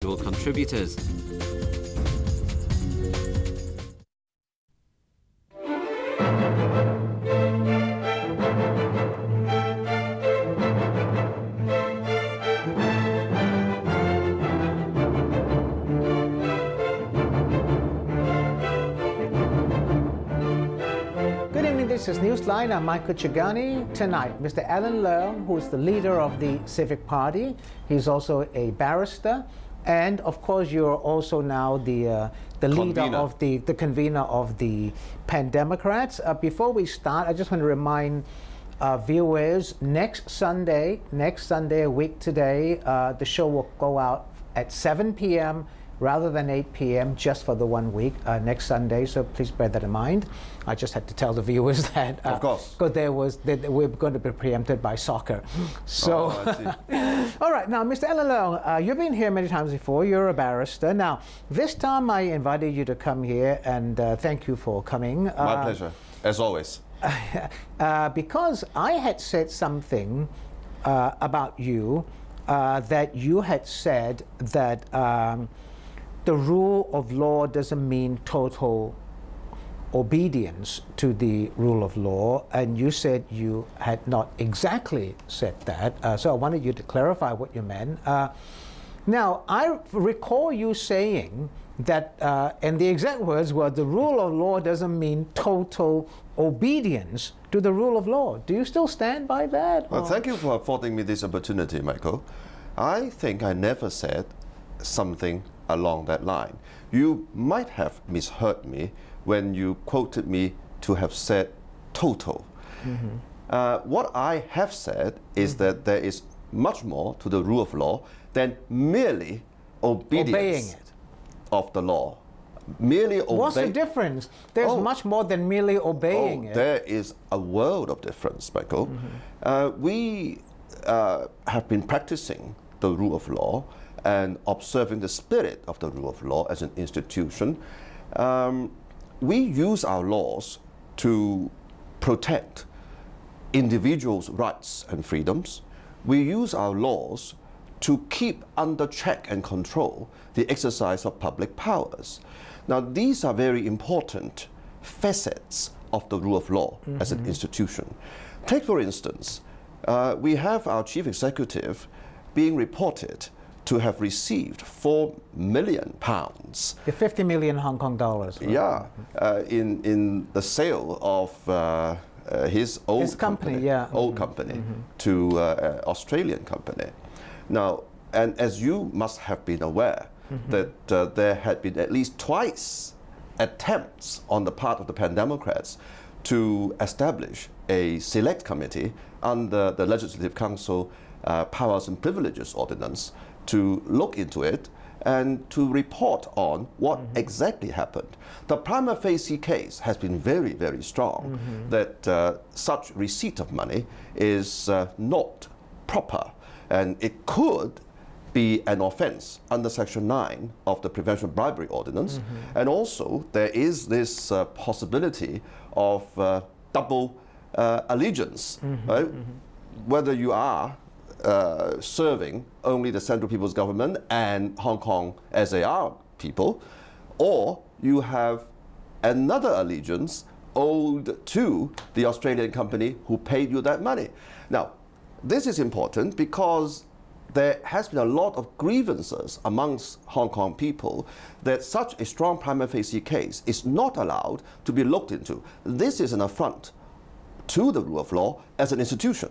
contributors. This is Newsline. I'm Michael Chagani. Tonight, Mr. Alan Leung, who is the leader of the Civic Party. He's also a barrister. And of course, you're also now the leader of the convener of the Pan Democrats. Before we start, I just want to remind viewers, next Sunday, a week today, the show will go out at 7 p.m. rather than 8 p.m. just for the 1 week next Sunday. So please bear that in mind. I just had to tell the viewers that. Of course. Because we're going to be preempted by soccer. So, all right. Now, Mr. Alan Leung, you've been here many times before. You're a barrister. Now, this time I invited you to come here, and thank you for coming. My pleasure, as always. Because I had said something about you that you had said that the rule of law doesn't mean total obedience to the rule of law, and you said you had not exactly said that, so I wanted you to clarify what you meant. Now, I recall you saying that, and the exact words were, the rule of law doesn't mean total obedience to the rule of law. Do you still stand by that? Well, thank you for affording me this opportunity, Michael. I think I never said something along that line. You might have misheard me when you quoted me to have said total. What I have said is that there is much more to the rule of law than merely obedience of the law. Merely obeying. What's the difference? There's much more than merely obeying it. There is a world of difference, Michael. We have been practicing the rule of law and observing the spirit of the rule of law as an institution. We use our laws to protect individuals' rights and freedoms. We use our laws to keep under check and control the exercise of public powers. Now, these are very important facets of the rule of law as an institution. Take, for instance, we have our chief executive being reported to have received £4 million. The 50 million Hong Kong dollars. Right? Yeah, in the sale of his old company to Australian company. Now, and as you must have been aware, that there had been at least twice attempts on the part of the Pan Democrats to establish a select committee under the Legislative Council Powers and Privileges Ordinance to look into it and to report on what exactly happened. The prima facie case has been very, very strong that such receipt of money is not proper, and it could be an offense under Section 9 of the Prevention of Bribery Ordinance. And also there is this possibility of double allegiance, right? Whether you are serving only the Central People's Government and Hong Kong SAR people, or you have another allegiance owed to the Australian company who paid you that money. Now, this is important because there has been a lot of grievances amongst Hong Kong people that such a strong prima facie case is not allowed to be looked into. This is an affront to the rule of law as an institution,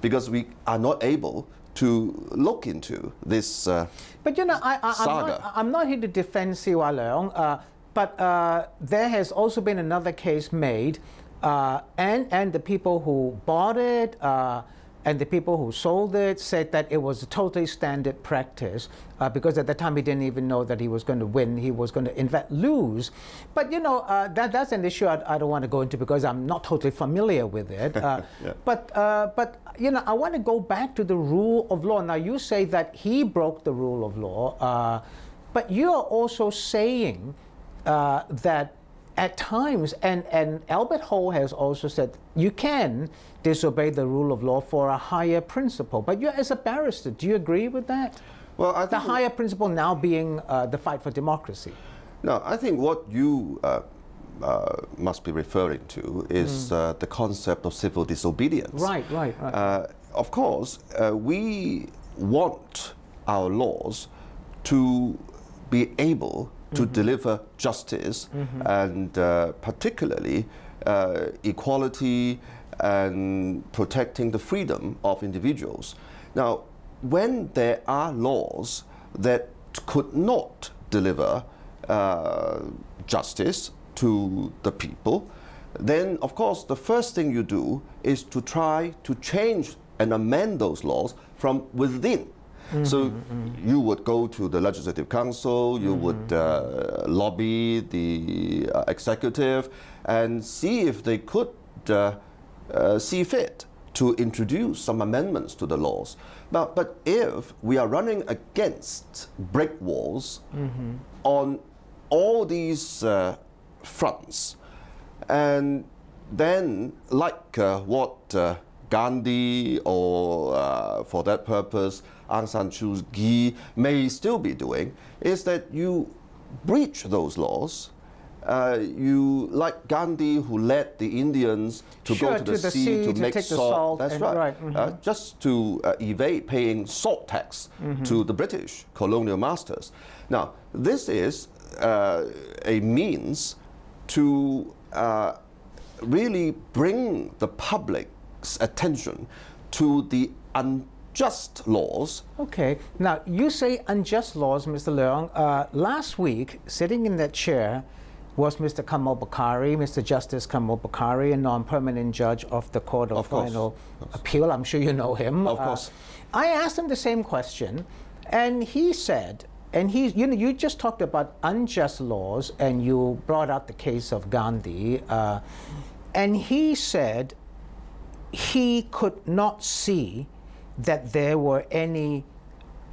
because we are not able to look into this But you know, saga. I'm not here to defend Siwa Leung, but there has also been another case made, and the people who bought it and the people who sold it said that it was a totally standard practice, because at the time he didn't even know that he was going to win. He was going to in fact lose. But you know, that's an issue I don't want to go into because I'm not totally familiar with it. Yeah. But you know, I want to go back to the rule of law. Now you say that he broke the rule of law, but you are also saying that at times, and Albert Ho has also said, you can disobey the rule of law for a higher principle. But you, as a barrister, do you agree with that? Well, I think the higher principle now being the fight for democracy. No, I think what you must be referring to is the concept of civil disobedience. Right. Of course, we want our laws to be able to deliver justice and particularly equality and protecting the freedom of individuals. Now, when there are laws that could not deliver justice to the people, then of course the first thing you do is to try to change and amend those laws from within. So you would go to the Legislative Council, you would lobby the executive and see if they could see fit to introduce some amendments to the laws. But if we are running against brick walls on all these fronts, and then like what Gandhi or for that purpose Aung San Suu Kyi may still be doing, is that you breach those laws. You, like Gandhi, who led the Indians to go to the sea to make salt. That's right. Just to evade paying salt tax to the British colonial masters. Now, this is a means to really bring the public's attention to the unjust laws. Okay. Now, you say unjust laws, Mr. Leong. Last week, sitting in that chair, was Mr. Kamal Bukhari, Mr. Justice Kamal Bukhari, a non-permanent judge of the Court of Final Appeal. I'm sure you know him. Of course. I asked him the same question, and he said, and you just talked about unjust laws, and you brought out the case of Gandhi, and he said he could not see that there were any,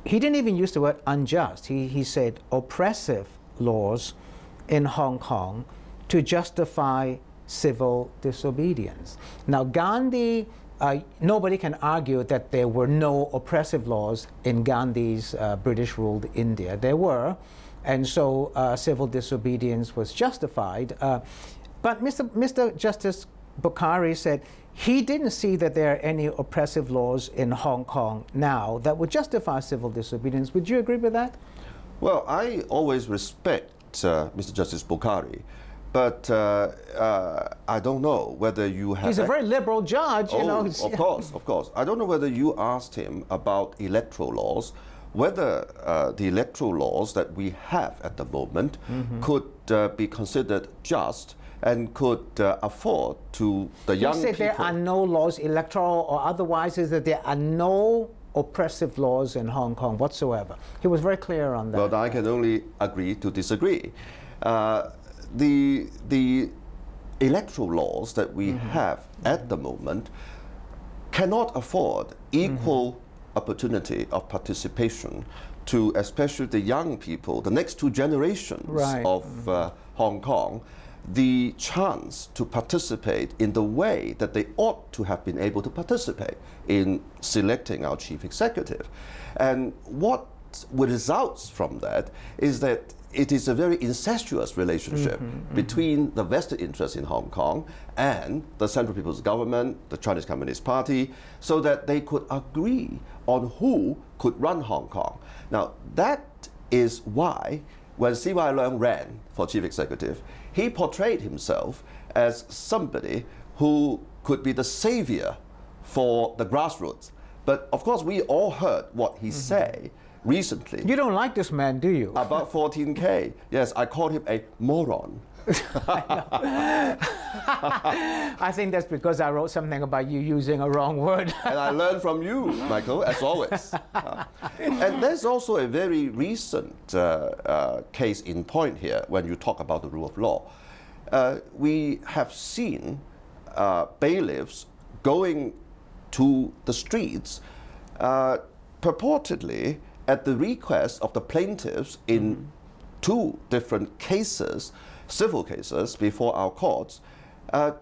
he didn't even use the word unjust, he said oppressive laws in Hong Kong to justify civil disobedience. Now, Gandhi, nobody can argue that there were no oppressive laws in Gandhi's British-ruled India. There were, and so civil disobedience was justified. But Mr. Justice Bukhari said he didn't see that there are any oppressive laws in Hong Kong now that would justify civil disobedience. Would you agree with that? Well, I always respect Mr. Justice Bukhari, but I don't know whether you have... He's a very liberal judge, you know. Of course. I don't know whether you asked him about electoral laws, whether the electoral laws that we have at the moment could be considered just and could afford to the young people... You said there are no laws, electoral or otherwise, is that there are no oppressive laws in Hong Kong whatsoever. He was very clear on that. Well, I can only agree to disagree. The electoral laws that we have at the moment cannot afford equal opportunity of participation to especially the young people, the next two generations of Hong Kong, the chance to participate in the way that they ought to have been able to participate in selecting our chief executive. And what results from that is that it is a very incestuous relationship between the vested interests in Hong Kong and the Central People's Government, the Chinese Communist Party, so that they could agree on who could run Hong Kong. Now, that is why when C.Y. Leung ran for chief executive, he portrayed himself as somebody who could be the savior for the grassroots. But of course, we all heard what he said recently. You don't like this man, do you? About 14K. Yes, I called him a moron. I think that's because I wrote something about you using a wrong word. And I learned from you, Michael, as always. And there's also a very recent case in point here when you talk about the rule of law. We have seen bailiffs going to the streets purportedly at the request of the plaintiffs in two different cases, civil cases before our courts,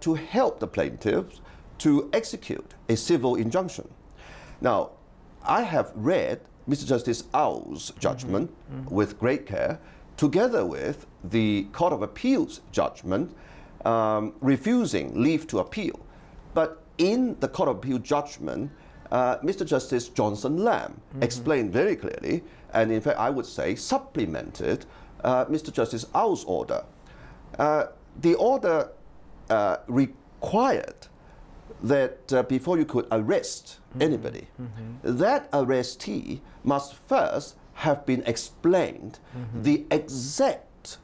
to help the plaintiffs to execute a civil injunction. Now, I have read Mr. Justice Au's judgment with great care, together with the Court of Appeal's judgment refusing leave to appeal. But in the Court of Appeal judgment, Mr. Justice Johnson Lam explained very clearly, and in fact I would say supplemented Mr. Justice Au's order. The order required that before you could arrest anybody, that arrestee must first have been explained the exact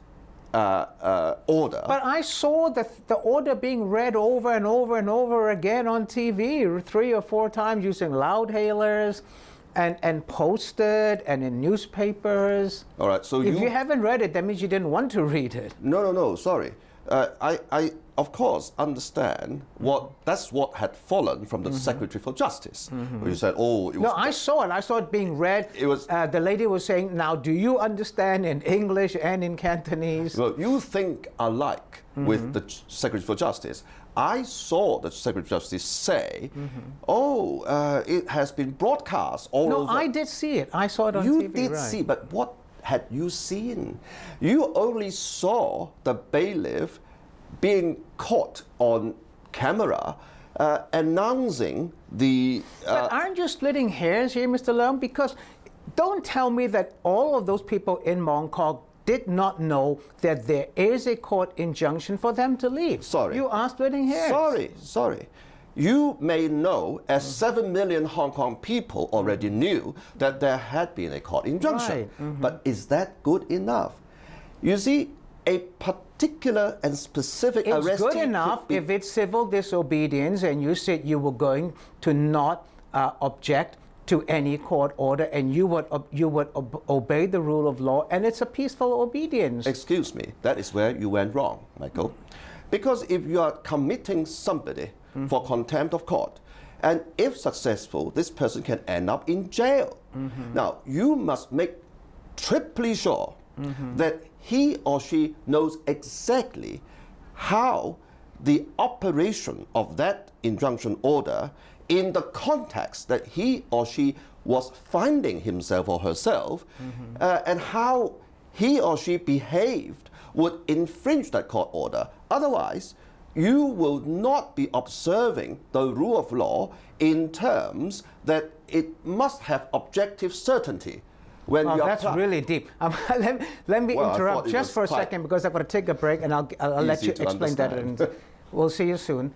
order. But I saw the order being read over and over and over again on TV 3 or 4 times using loudhailers and posted and in newspapers. All right, so if you haven't read it, that means you didn't want to read it. No, sorry. I of course understand that's what had fallen from the Secretary for Justice. Where you said, oh, it was... No, I saw it. I saw it being read. It was... the lady was saying, now, do you understand in English and in Cantonese? Well, you think alike with the Secretary for Justice. I saw the Secretary for Justice say, oh, it has been broadcast all over... No, I did see it. I saw it on TV. You did see, but what had you seen? You only saw the bailiff being caught on camera announcing the... But aren't you splitting hairs here, Mr. Leung? Because don't tell me that all of those people in Mongkok did not know that there is a court injunction for them to leave. Sorry. You are splitting hairs. Sorry. You may know, as 7 million Hong Kong people already knew, that there had been a court injunction. Right. But is that good enough? You see, a particular and specific arrestee... It's good enough if it's civil disobedience and you said you were going to not object to any court order and you would obey the rule of law, and it's a peaceful obedience. Excuse me, that is where you went wrong, Michael. Because if you are committing somebody for contempt of court, and if successful, this person can end up in jail. Now, you must make triply sure that he or she knows exactly how the operation of that injunction order in the context that he or she was finding himself or herself, and how he or she behaved would infringe that court order. Otherwise, you will not be observing the rule of law in terms that it must have objective certainty. When well, that's really deep. Let me interrupt just for a second because I've got to take a break and I'll let you explain that. And we'll see you soon.